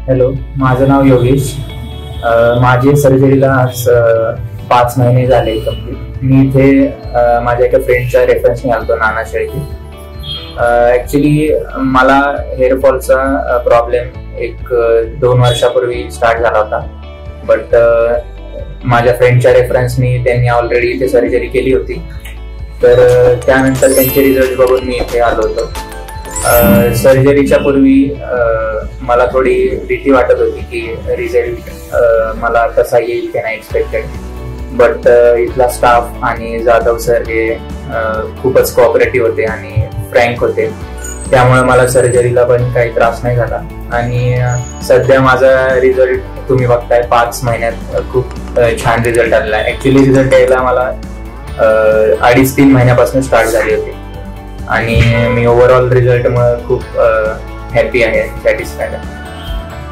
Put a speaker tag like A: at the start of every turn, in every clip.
A: Hello, माझं नाव योगेश. माझी सर्जरीला आज 5 महिने झाले कंप्लीट. मी इथे माझ्या एका फ्रेंडच्या रेफरन्सने आलतो, नाना शेळके. ऍक्च्युली मला हेअरफॉलचा प्रॉब्लेम एक 2 वर्षापूर्वी स्टार्ट झाला होता. बट माझ्या फ्रेंडच्या रेफरन्सनी त्यांनी ऑलरेडी इथे सर्जरी केली होती. तर त्यानंतर त्यांचे रिझल्ट बघून मी इथे आलो होतो. सर्जरीच्या पूर्वी मला थोडी भीती वाटत होती की रिझल्ट मला कसा येईल की नाही एक्सपेक्टेड. बट इथला स्टाफ आणि जाधव सर हे खूपच कोऑपरेटिव्ह होते आणि फ्रँक होते. त्यामुळे मला सर्जरीला पण काही त्रास नाही झाला. आणि सध्या माझा रिझल्ट तुम्ही बघताय, 5 महिन्यात खूप छान रिझल्ट आलेला आहे. ऍक्च्युली रिझल्ट यायला मला 2.5-3 महिन्यापासून स्टार्ट झाली होती. आणि मी ओव्हरऑल रिझल्टमुळे खूप हॅपी आहे, सॅटिस्फाईड आहे.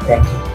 A: थँक्यू.